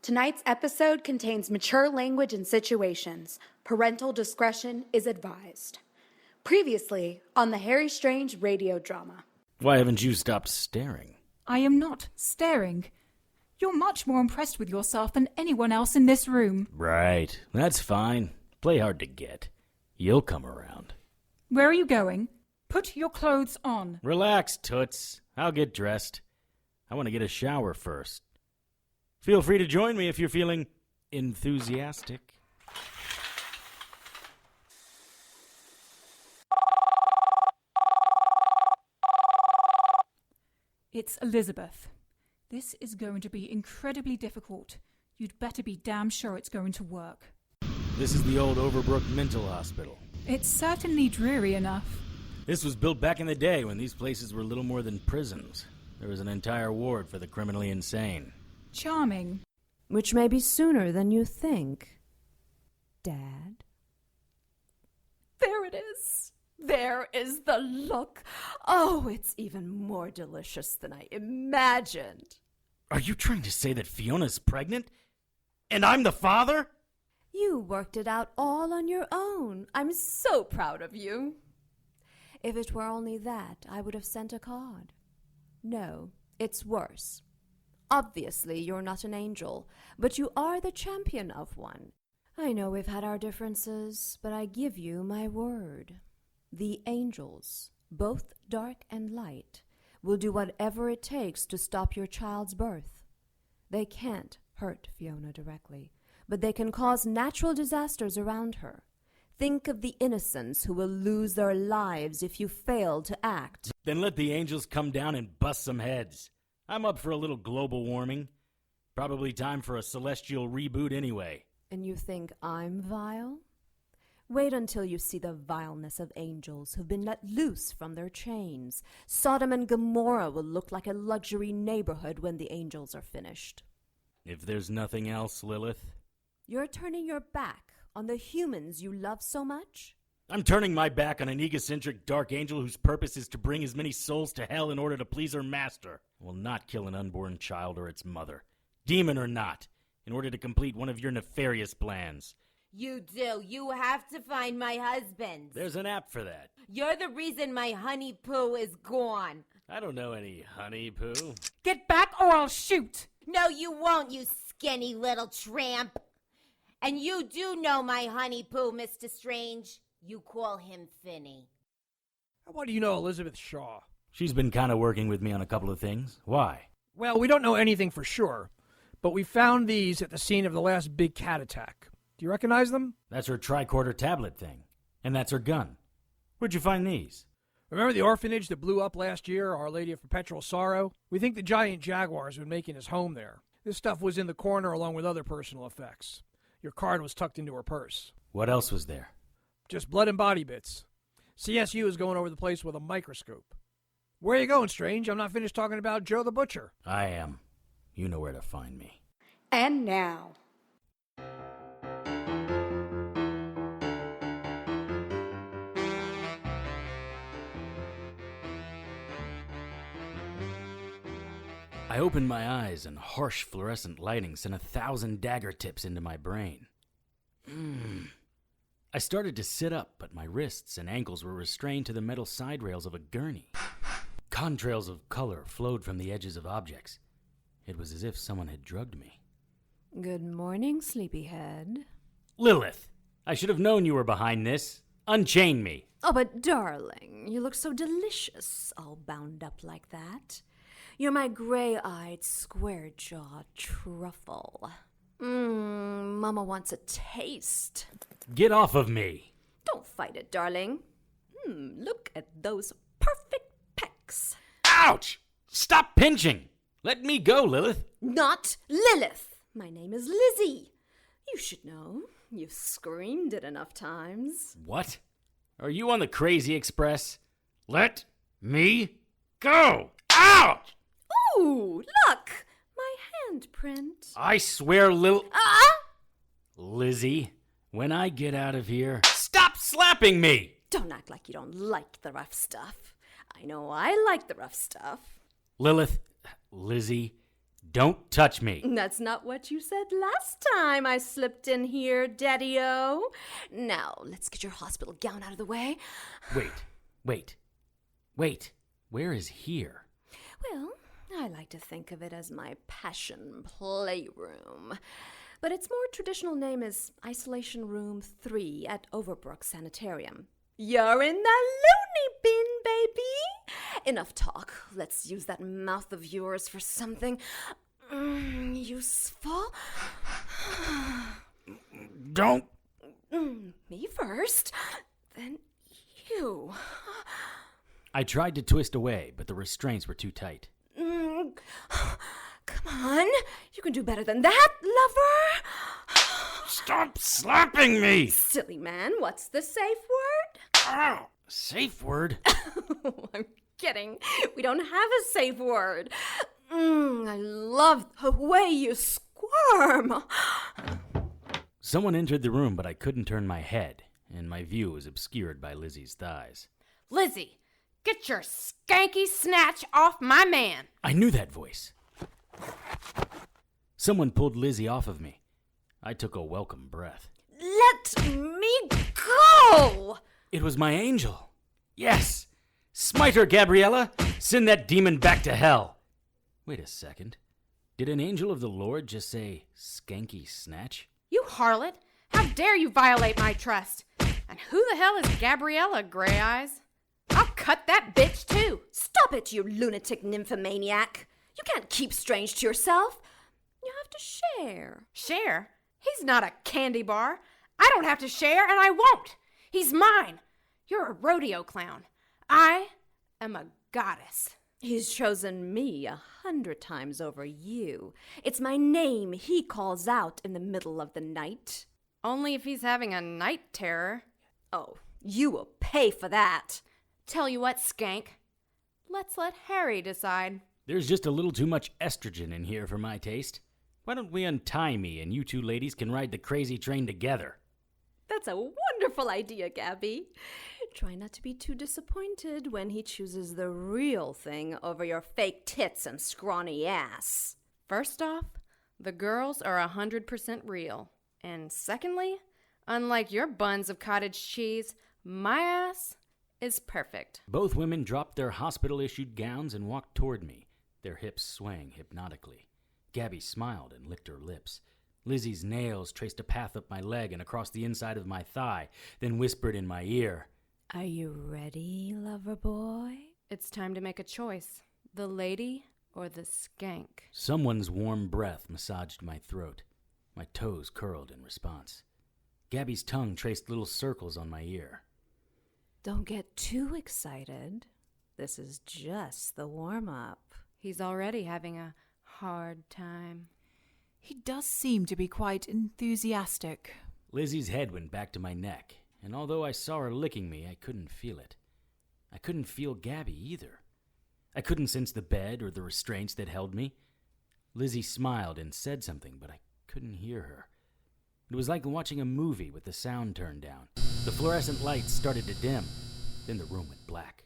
Tonight's episode contains mature language and situations. Parental discretion is advised. Previously on the Harry Strange radio drama. Why haven't you stopped staring? I am not staring. You're much more impressed with yourself than anyone else in this room. Right, that's fine. Play hard to get. You'll come around. Where are you going? Put your clothes on. Relax, Toots. I'll get dressed. I want to get a shower first. Feel free to join me if you're feeling enthusiastic. It's Elizabeth. This is going to be incredibly difficult. You'd better be damn sure it's going to work. This is the old Overbrook Mental Hospital. It's certainly dreary enough. This was built back in the day when these places were little more than prisons. There was an entire ward for the criminally insane. Charming. Which may be sooner than you think. Dad? There it is. There is the look. Oh, it's even more delicious than I imagined. Are you trying to say that Fiona's pregnant? And I'm the father? You worked it out all on your own. I'm so proud of you. If it were only that, I would have sent a card. No, it's worse. Obviously, you're not an angel, but you are the champion of one. I know we've had our differences, but I give you my word. The angels, both dark and light, will do whatever it takes to stop your child's birth. They can't hurt Fiona directly, but they can cause natural disasters around her. Think of the innocents who will lose their lives if you fail to act. Then let the angels come down and bust some heads. I'm up for a little global warming. Probably time for a celestial reboot anyway. And you think I'm vile? Wait until you see the vileness of angels who've been let loose from their chains. Sodom and Gomorrah will look like a luxury neighborhood when the angels are finished. If there's nothing else, Lilith. You're turning your back on the humans you love so much? I'm turning my back on an egocentric dark angel whose purpose is to bring as many souls to hell in order to please her master. I will not kill an unborn child or its mother, demon or not, in order to complete one of your nefarious plans. You do. You have to find my husband. There's an app for that. You're the reason my honey poo is gone. I don't know any honey poo. Get back or I'll shoot. No, you won't, you skinny little tramp. And you do know my honey poo, Mr. Strange. You call him Finny. What do you know Elizabeth Shaw? She's been kind of working with me on a couple of things. Why? Well, we don't know anything for sure, but we found these at the scene of the last big cat attack. Do you recognize them? That's her tricorder tablet thing. And that's her gun. Where'd you find these? Remember the orphanage that blew up last year, Our Lady of Perpetual Sorrow? We think the giant jaguar's been making his home there. This stuff was in the corner along with other personal effects. Your card was tucked into her purse. What else was there? Just blood and body bits. CSU is going over the place with a microscope. Where are you going, Strange? I'm not finished talking about Joe the Butcher. I am. You know where to find me. And now. I opened my eyes and harsh fluorescent lighting sent 1,000 dagger tips into my brain. I started to sit up, but my wrists and ankles were restrained to the metal side rails of a gurney. Contrails of color flowed from the edges of objects. It was as if someone had drugged me. Good morning, sleepyhead. Lilith! I should have known you were behind this. Unchain me. Oh, but darling, you look so delicious, all bound up like that. You're my gray-eyed, square-jawed truffle. Mama wants a taste. Get off of me. Don't fight it, darling. Look at those perfect pecs. Ouch! Stop pinching! Let me go, Lilith. Not Lilith. My name is Lizzie. You should know. You've screamed it enough times. What? Are you on the Crazy Express? Let me go! Ouch! Ooh, look! My handprint. I swear, Lizzie, when I get out of here, stop slapping me! Don't act like you don't like the rough stuff. I know I like the rough stuff. Lizzie, Don't touch me. That's not what you said last time I slipped in here, Daddy-O. Now, let's get your hospital gown out of the way. Wait. Where is here? Well, I like to think of it as my passion playroom. But its more traditional name is Isolation Room 3 at Overbrook Sanitarium. You're in the loony bin, baby! Enough talk. Let's use that mouth of yours for something useful. Don't. Me first, then you. I tried to twist away, but the restraints were too tight. Come on, you can do better than that, lover. Stop slapping me! Silly man, what's the safe word? Ow! Safe word? I'm kidding. We don't have a safe word. I love the way you squirm. Someone entered the room, but I couldn't turn my head, and my view was obscured by Lizzie's thighs. Lizzie, get your skanky snatch off my man. I knew that voice. Someone pulled Lizzie off of me. I took a welcome breath. Let me go! It was my angel. Yes! Smite her, Gabriella! Send that demon back to hell! Wait a second. Did an angel of the Lord just say skanky snatch? You harlot! How dare you violate my trust? And who the hell is Gabriella, Gray Eyes? I'll cut that bitch too! Stop it, you lunatic nymphomaniac. You can't keep Strange to yourself. You have to share. Share? He's not a candy bar. I don't have to share, and I won't. He's mine. You're a rodeo clown. I am a goddess. He's chosen me 100 times over you. It's my name he calls out in the middle of the night. Only if he's having a night terror. Oh, you will pay for that. Tell you what, skank. Let's let Harry decide. There's just a little too much estrogen in here for my taste. Why don't we untie me and you two ladies can ride the crazy train together? That's a wonderful idea, Gabby. Try not to be too disappointed when he chooses the real thing over your fake tits and scrawny ass. First off, the girls are 100% real. And secondly, unlike your buns of cottage cheese, my ass is perfect. Both women dropped their hospital-issued gowns and walked toward me, their hips swaying hypnotically. Gabby smiled and licked her lips. Lizzie's nails traced a path up my leg and across the inside of my thigh, then whispered in my ear, "Are you ready, lover boy?" It's time to make a choice. The lady or the skank. Someone's warm breath massaged my throat. My toes curled in response. Gabby's tongue traced little circles on my ear. "Don't get too excited. This is just the warm-up." He's already having a hard time. He does seem to be quite enthusiastic. Lizzie's head went back to my neck, and although I saw her licking me, I couldn't feel it. I couldn't feel Gabby either. I couldn't sense the bed or the restraints that held me. Lizzie smiled and said something, but I couldn't hear her. It was like watching a movie with the sound turned down. The fluorescent lights started to dim, then the room went black.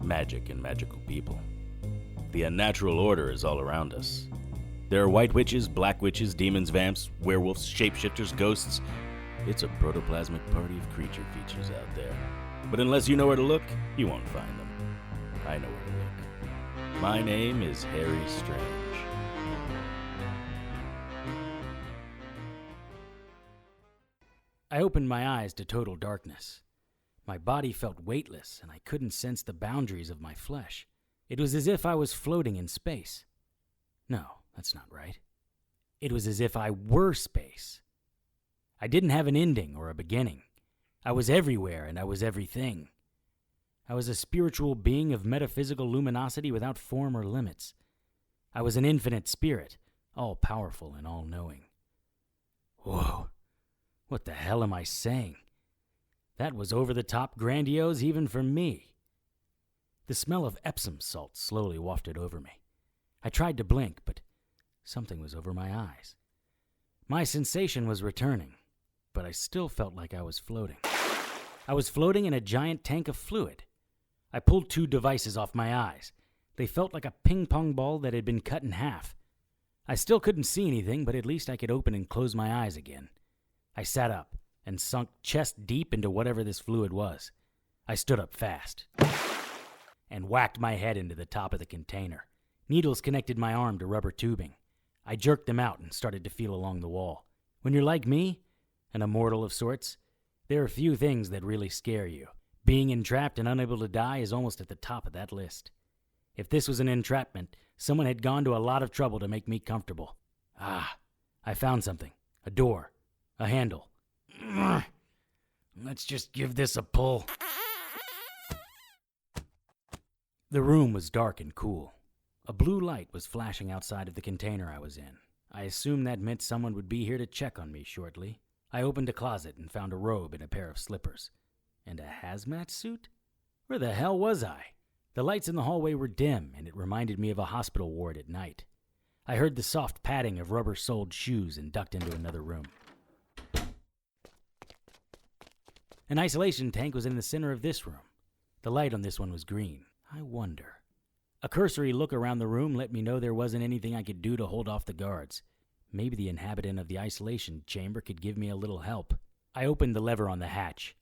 Magic and magical people. The unnatural order is all around us. There are white witches, black witches, demons, vamps, werewolves, shapeshifters, ghosts. It's a protoplasmic party of creature features out there. But unless you know where to look, you won't find them. I know where to look. My name is Harry Strange. I opened my eyes to total darkness. My body felt weightless, and I couldn't sense the boundaries of my flesh. It was as if I was floating in space. No, that's not right. It was as if I were space. I didn't have an ending or a beginning. I was everywhere, and I was everything. I was a spiritual being of metaphysical luminosity without form or limits. I was an infinite spirit, all-powerful and all-knowing. Whoa, what the hell am I saying? That was over-the-top grandiose even for me. The smell of Epsom salt slowly wafted over me. I tried to blink, but something was over my eyes. My sensation was returning, but I still felt like I was floating. I was floating in a giant tank of fluid. I pulled 2 devices off my eyes. They felt like a ping-pong ball that had been cut in half. I still couldn't see anything, but at least I could open and close my eyes again. I sat up and sunk chest deep into whatever this fluid was. I stood up fast and whacked my head into the top of the container. Needles connected my arm to rubber tubing. I jerked them out and started to feel along the wall. When you're like me, an immortal of sorts, there are few things that really scare you. Being entrapped and unable to die is almost at the top of that list. If this was an entrapment, someone had gone to a lot of trouble to make me comfortable. I found something. A door. A handle. Let's just give this a pull. The room was dark and cool. A blue light was flashing outside of the container I was in. I assumed that meant someone would be here to check on me shortly. I opened a closet and found a robe and a pair of slippers. And a hazmat suit? Where the hell was I? The lights in the hallway were dim, and it reminded me of a hospital ward at night. I heard the soft padding of rubber-soled shoes and ducked into another room. An isolation tank was in the center of this room. The light on this one was green. I wonder. A cursory look around the room let me know there wasn't anything I could do to hold off the guards. Maybe the inhabitant of the isolation chamber could give me a little help. I opened the lever on the hatch.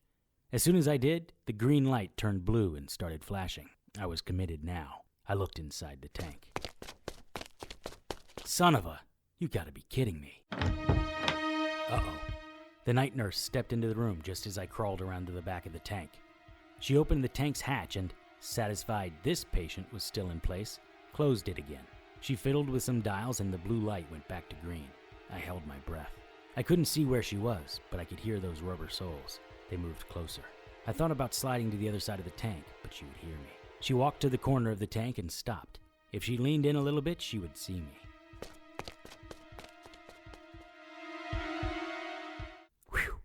As soon as I did, the green light turned blue and started flashing. I was committed now. I looked inside the tank. Son of a... You gotta be kidding me. Uh-oh. The night nurse stepped into the room just as I crawled around to the back of the tank. She opened the tank's hatch and, satisfied this patient was still in place, closed it again. She fiddled with some dials and the blue light went back to green. I held my breath. I couldn't see where she was, but I could hear those rubber soles. They moved closer. I thought about sliding to the other side of the tank, but she would hear me. She walked to the corner of the tank and stopped. If she leaned in a little bit, she would see me. Whew!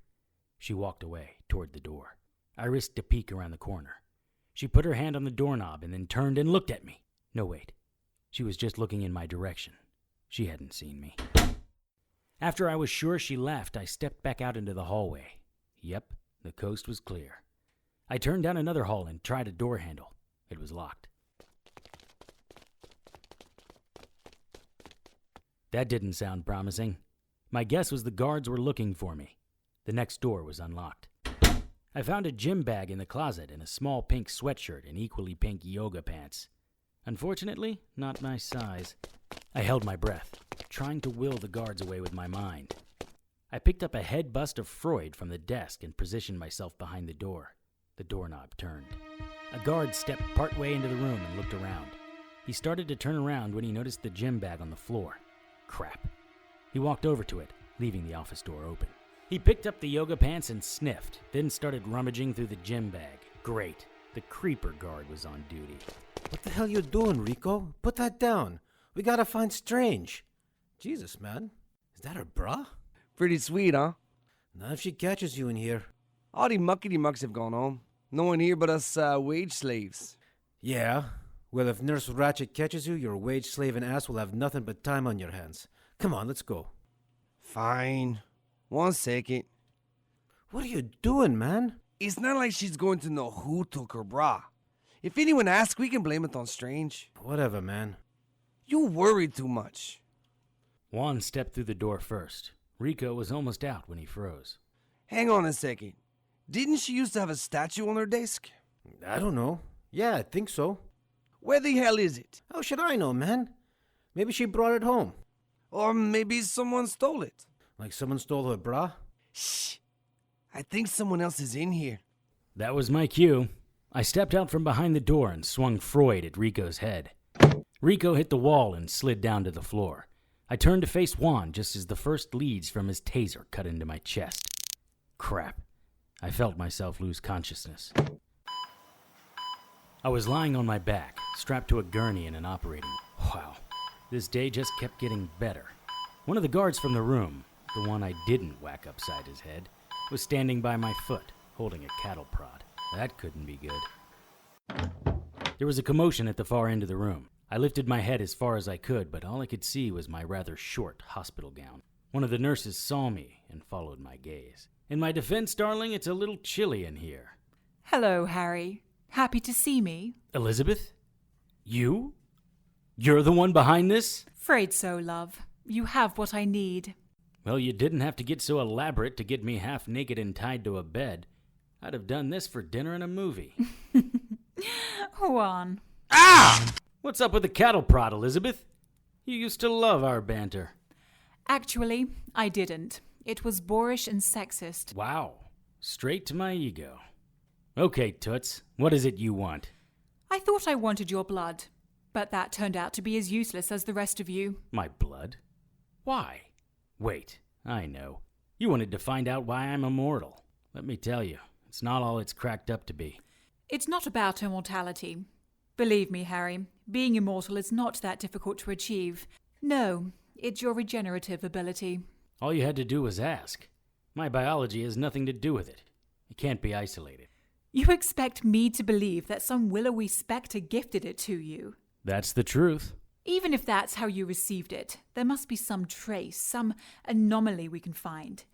She walked away, toward the door. I risked a peek around the corner. She put her hand on the doorknob and then turned and looked at me. No, wait. She was just looking in my direction. She hadn't seen me. After I was sure she left, I stepped back out into the hallway. Yep, the coast was clear. I turned down another hall and tried a door handle. It was locked. That didn't sound promising. My guess was the guards were looking for me. The next door was unlocked. I found a gym bag in the closet and a small pink sweatshirt and equally pink yoga pants. Unfortunately, not my size. I held my breath, trying to will the guards away with my mind. I picked up a head bust of Freud from the desk and positioned myself behind the door. The doorknob turned. A guard stepped partway into the room and looked around. He started to turn around when he noticed the gym bag on the floor. Crap. He walked over to it, leaving the office door open. He picked up the yoga pants and sniffed, then started rummaging through the gym bag. Great. The creeper guard was on duty. What the hell you doing, Rico? Put that down. We gotta find Strange. Jesus, man. Is that her bra? Pretty sweet, huh? Not if she catches you in here. All the muckety-mucks have gone home. No one here but us wage slaves. Yeah. Well, if Nurse Ratchet catches you, your wage slave and ass will have nothing but time on your hands. Come on, let's go. Fine. 1 second. What are you doing, man? It's not like she's going to know who took her bra. If anyone asks, we can blame it on Strange. Whatever, man. You worry too much. Juan stepped through the door first. Rico was almost out when he froze. Hang on a second. Didn't she used to have a statue on her desk? I don't know. Yeah, I think so. Where the hell is it? How should I know, man? Maybe she brought it home. Or maybe someone stole it. Like someone stole her bra? Shh. I think someone else is in here. That was my cue. I stepped out from behind the door and swung Freud at Rico's head. Rico hit the wall and slid down to the floor. I turned to face Juan just as the first leads from his taser cut into my chest. Crap. I felt myself lose consciousness. I was lying on my back, strapped to a gurney in an operating room. Wow. This day just kept getting better. One of the guards from the room, the one I didn't whack upside his head, was standing by my foot, holding a cattle prod. That couldn't be good. There was a commotion at the far end of the room. I lifted my head as far as I could, but all I could see was my rather short hospital gown. One of the nurses saw me and followed my gaze. In my defense, darling, it's a little chilly in here. Hello, Harry. Happy to see me? Elizabeth? You? You're the one behind this? Afraid so, love. You have what I need. Well, you didn't have to get so elaborate to get me half naked and tied to a bed. I'd have done this for dinner and a movie. JoAnn. Ah! What's up with the cattle prod, Elizabeth? You used to love our banter. Actually, I didn't. It was boorish and sexist. Wow. Straight to my ego. Okay, Toots, what is it you want? I thought I wanted your blood, but that turned out to be as useless as the rest of you. My blood? Why? Wait, I know. You wanted to find out why I'm immortal. Let me tell you, it's not all it's cracked up to be. It's not about immortality. Believe me, Harry, being immortal is not that difficult to achieve. No, it's your regenerative ability. All you had to do was ask. My biology has nothing to do with it. It can't be isolated. You expect me to believe that some willowy spectre gifted it to you? That's the truth. Even if that's how you received it, there must be some trace, some anomaly we can find.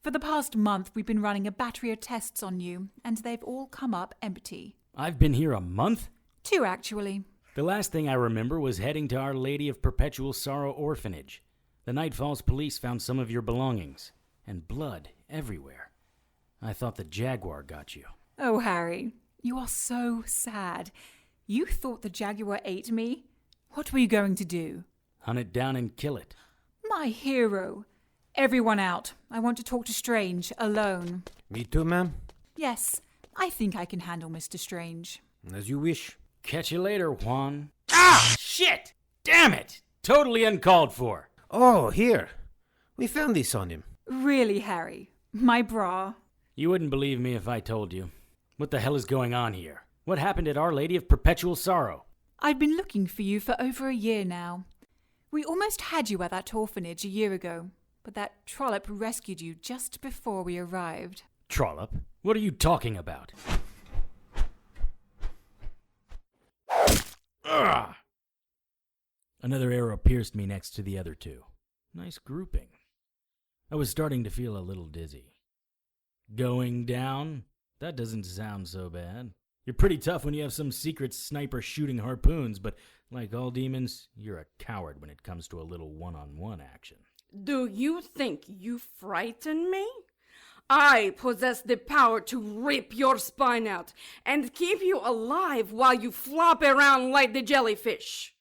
For the past month, we've been running a battery of tests on you, and they've all come up empty. I've been here a month? 2, actually. The last thing I remember was heading to Our Lady of Perpetual Sorrow Orphanage. The Night Falls police found some of your belongings, and blood everywhere. I thought the Jaguar got you. Oh, Harry, you are so sad. You thought the Jaguar ate me? What were you going to do? Hunt it down and kill it. My hero. Everyone out. I want to talk to Strange, alone. Me too, ma'am. Yes, I think I can handle Mr. Strange. As you wish. Catch you later, Juan. Ah, shit! Damn it! Totally uncalled for. Oh, here. We found this on him. Really, Harry? My bra? You wouldn't believe me if I told you. What the hell is going on here? What happened at Our Lady of Perpetual Sorrow? I've been looking for you for over a year now. We almost had you at that orphanage a year ago, but that trollop rescued you just before we arrived. Trollop? What are you talking about? Ugh! Another arrow pierced me next to the other two. Nice grouping. I was starting to feel a little dizzy. Going down? That doesn't sound so bad. You're pretty tough when you have some secret sniper shooting harpoons, but like all demons, you're a coward when it comes to a little one-on-one action. Do you think you frighten me? I possess the power to rip your spine out and keep you alive while you flop around like the jellyfish.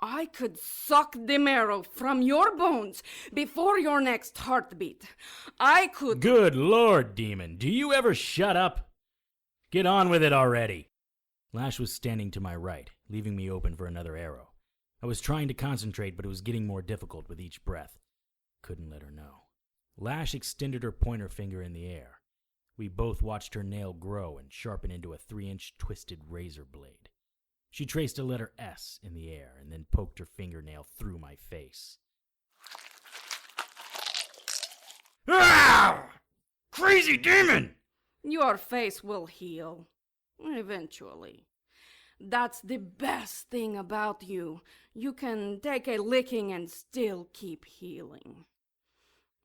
I could suck the marrow from your bones before your next heartbeat. I could... Good Lord, demon, do you ever shut up? Get on with it already. Lash was standing to my right, leaving me open for another arrow. I was trying to concentrate, but it was getting more difficult with each breath. Couldn't let her know. Lash extended her pointer finger in the air. We both watched her nail grow and sharpen into a 3-inch twisted razor blade. She traced a letter S in the air and then poked her fingernail through my face. Ah! Crazy demon! Your face will heal. Eventually. That's the best thing about you. You can take a licking and still keep healing.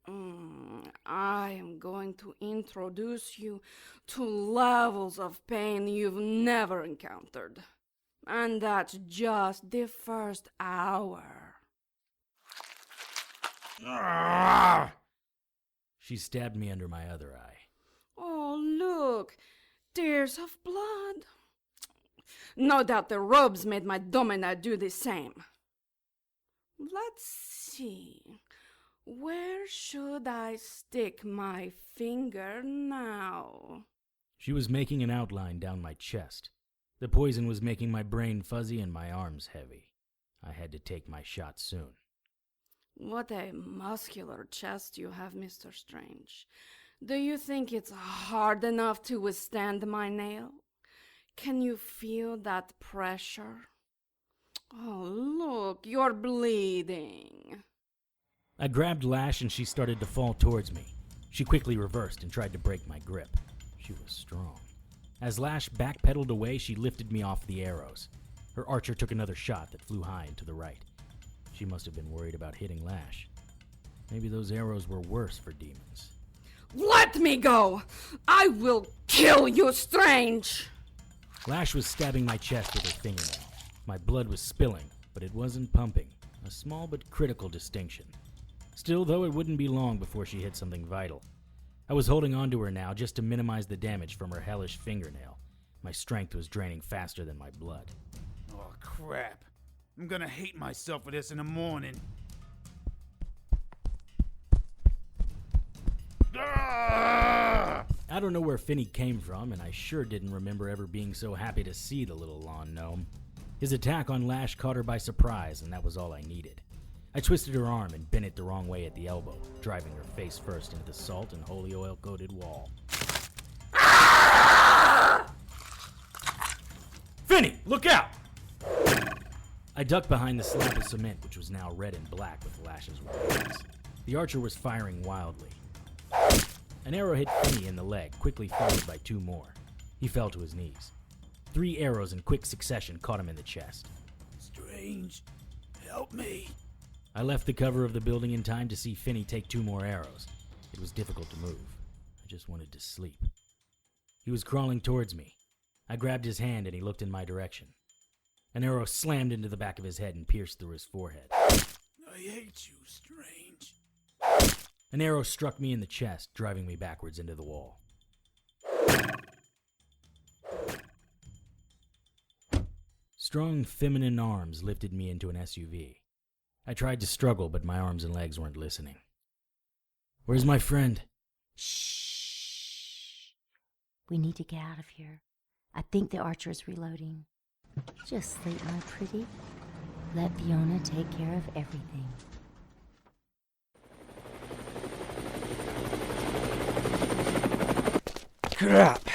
I am going to introduce you to levels of pain you've never encountered. And that's just the first hour. Ah! She stabbed me under my other eye. Oh, look. Tears of blood. No doubt the robes made my domina do the same. Let's see. Where should I stick my finger now? She was making an outline down my chest. The poison was making my brain fuzzy and my arms heavy. I had to take my shot soon. What a muscular chest you have, Mr. Strange. Do you think it's hard enough to withstand my nail? Can you feel that pressure? Oh, look, you're bleeding. I grabbed Lash and she started to fall towards me. She quickly reversed and tried to break my grip. She was strong. As Lash backpedaled away, she lifted me off the arrows. Her archer took another shot that flew high and to the right. She must have been worried about hitting Lash. Maybe those arrows were worse for demons. Let me go! I will kill you, Strange! Lash was stabbing my chest with her fingernail. My blood was spilling, but it wasn't pumping. A small but critical distinction. Still, though, it wouldn't be long before she hit something vital. I was holding on to her now just to minimize the damage from her hellish fingernail. My strength was draining faster than my blood. Oh, crap. I'm gonna hate myself for this in the morning. I don't know where Finney came from, and I sure didn't remember ever being so happy to see the little lawn gnome. His attack on Lash caught her by surprise, and that was all I needed. I twisted her arm and bent it the wrong way at the elbow, driving her face first into the salt and holy oil-coated wall. Finney, look out! I ducked behind the slab of cement, which was now red and black with Lash's wings. The archer was firing wildly. An arrow hit Finney in the leg, quickly followed by 2 more. He fell to his knees. 3 arrows in quick succession caught him in the chest. Strange, help me. I left the cover of the building in time to see Finney take 2 more arrows. It was difficult to move. I just wanted to sleep. He was crawling towards me. I grabbed his hand and he looked in my direction. An arrow slammed into the back of his head and pierced through his forehead. I hate you, Strange. An arrow struck me in the chest, driving me backwards into the wall. Strong feminine arms lifted me into an SUV. I tried to struggle, but my arms and legs weren't listening. Where's my friend? Shh. We need to get out of here. I think the archer is reloading. Just sleep, my pretty. Let Fiona take care of everything. Crap.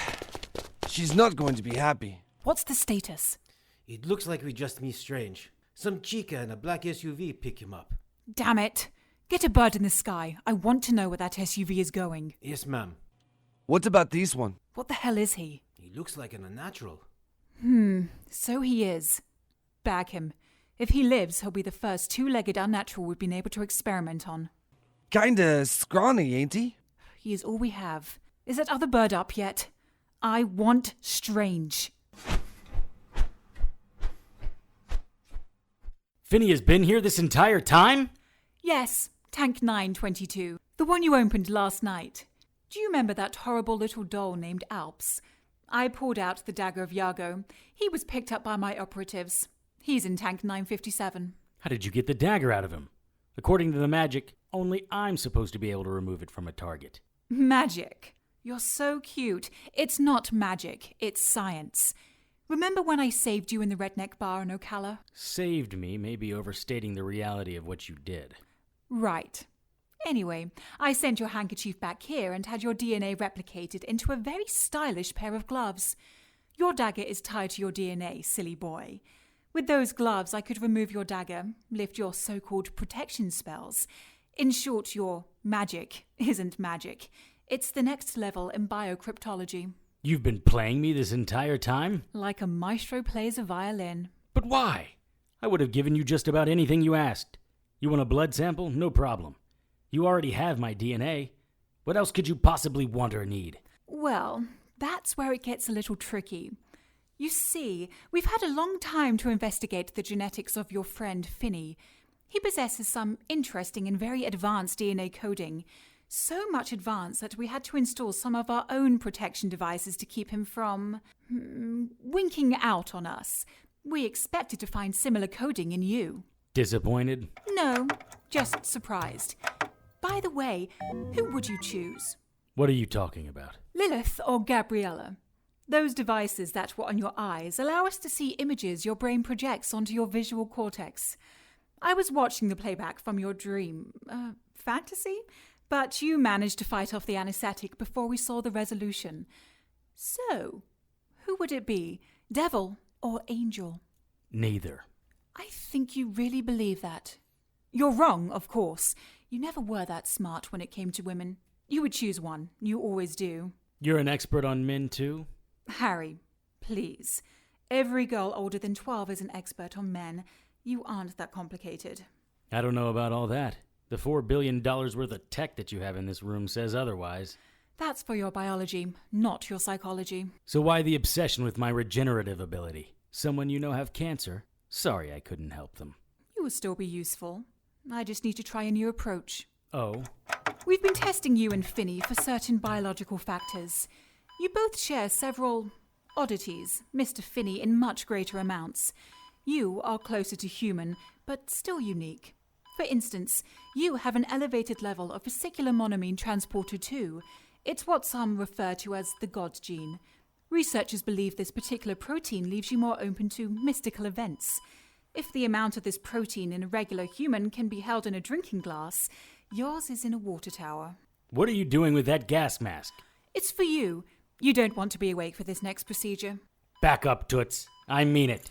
She's not going to be happy. What's the status? It looks like we just missed Strange. Some chica in a black SUV picked him up. Damn it. Get a bird in the sky. I want to know where that SUV is going. Yes, ma'am. What about this one? What the hell is he? He looks like an unnatural. So he is. Bag him. If he lives, he'll be the first 2-legged unnatural we've been able to experiment on. Kinda scrawny, ain't he? He is all we have. Is that other bird up yet? I want Strange. Finney has been here this entire time? Yes, Tank 922. The one you opened last night. Do you remember that horrible little doll named Alps? I pulled out the dagger of Iago. He was picked up by my operatives. He's in Tank 957. How did you get the dagger out of him? According to the magic, only I'm supposed to be able to remove it from a target. Magic. You're so cute. It's not magic, it's science. Remember when I saved you in the redneck bar in Ocala? Saved me may be overstating the reality of what you did. Right. Anyway, I sent your handkerchief back here and had your DNA replicated into a very stylish pair of gloves. Your dagger is tied to your DNA, silly boy. With those gloves, I could remove your dagger, lift your so-called protection spells. In short, your magic isn't magic. It's the next level in biocryptology. You've been playing me this entire time? Like a maestro plays a violin. But why? I would have given you just about anything you asked. You want a blood sample? No problem. You already have my DNA. What else could you possibly want or need? Well, that's where it gets a little tricky. You see, we've had a long time to investigate the genetics of your friend Finney. He possesses some interesting and very advanced DNA coding. So much advanced that we had to install some of our own protection devices to keep him from winking out on us. We expected to find similar coding in you. Disappointed? No, just surprised. By the way, who would you choose? What are you talking about? Lilith or Gabriella? Those devices that were on your eyes allow us to see images your brain projects onto your visual cortex. I was watching the playback from your dream, fantasy? But you managed to fight off the anesthetic before we saw the resolution. So, who would it be, devil or angel? Neither. I think you really believe that. You're wrong, of course. You never were that smart when it came to women. You would choose one. You always do. You're an expert on men, too? Harry, please. Every girl older than 12 is an expert on men. You aren't that complicated. I don't know about all that. The $4 billion worth of tech that you have in this room says otherwise. That's for your biology, not your psychology. So why the obsession with my regenerative ability? Someone you know have cancer? Sorry I couldn't help them. You will still be useful. I just need to try a new approach. Oh? We've been testing you and Finney for certain biological factors. You both share several oddities, Mr. Finney in much greater amounts. You are closer to human, but still unique. For instance, you have an elevated level of vesicular monoamine transporter 2. It's what some refer to as the God gene. Researchers believe this particular protein leaves you more open to mystical events. If the amount of this protein in a regular human can be held in a drinking glass, yours is in a water tower. What are you doing with that gas mask? It's for you. You don't want to be awake for this next procedure. Back up, Toots. I mean it.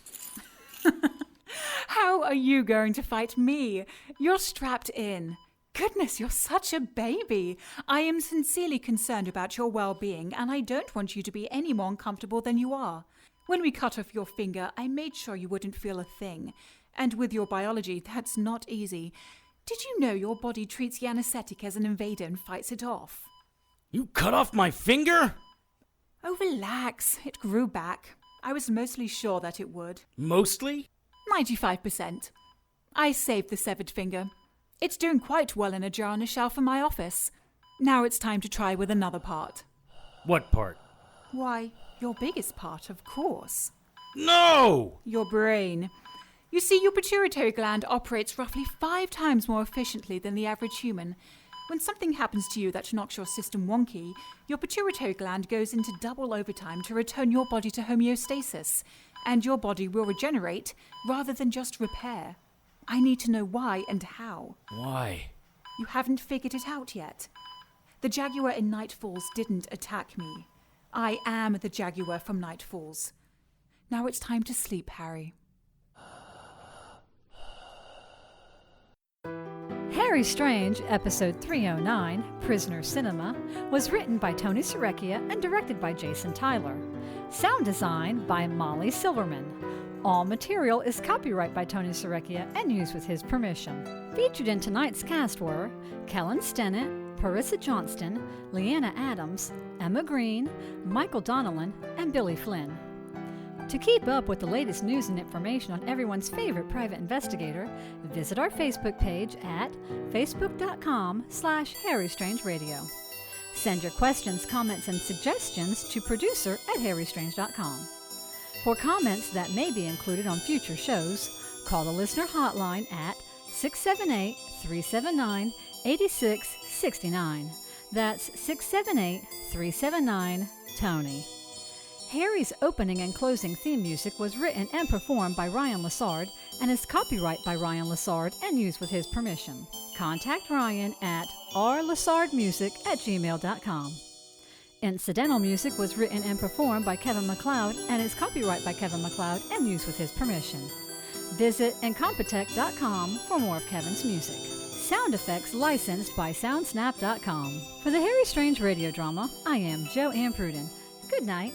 How are you going to fight me? You're strapped in. Goodness, you're such a baby. I am sincerely concerned about your well-being, and I don't want you to be any more uncomfortable than you are. When we cut off your finger, I made sure you wouldn't feel a thing. And with your biology, that's not easy. Did you know your body treats the anesthetic as an invader and fights it off? You cut off my finger? Oh, relax. It grew back. I was mostly sure that it would. Mostly? 95%. I saved the severed finger. It's doing quite well in a jar on a shelf in my office. Now it's time to try with another part. What part? Why, your biggest part, of course. No! Your brain. You see, your pituitary gland operates roughly 5 times more efficiently than the average human. When something happens to you that knocks your system wonky, your pituitary gland goes into double overtime to return your body to homeostasis, and your body will regenerate rather than just repair. I need to know why and how. Why? You haven't figured it out yet. The jaguar in Night Falls didn't attack me. I am the jaguar from Night Falls. Now it's time to sleep, Harry. Harry Strange, Episode 309, Prisoner Cinema, was written by Tony Serecchia and directed by Jason Tyler. Sound design by Molly Silverman. All material is copyright by Tony Serecchia and used with his permission. Featured in tonight's cast were Kellen Stennett, Parisa Johnston, Leanna Adams, Emma Green, Michael Donelan, and Billy Flynn. To keep up with the latest news and information on everyone's favorite private investigator, visit our Facebook page at facebook.com/HarryStrangeRadio. Send your questions, comments, and suggestions to producer@harrystrange.com. For comments that may be included on future shows, call the listener hotline at 678-379-8669. That's 678-379-TONY. Harry's opening and closing theme music was written and performed by Ryan Lessard and is copyright by Ryan Lessard and used with his permission. Contact Ryan at rlessardmusic@gmail.com. Incidental music was written and performed by Kevin MacLeod and is copyright by Kevin MacLeod and used with his permission. Visit Incompetech.com for more of Kevin's music. Sound effects licensed by Soundsnap.com. For the Harry Strange radio drama, I am JoAnn Pruden. Good night.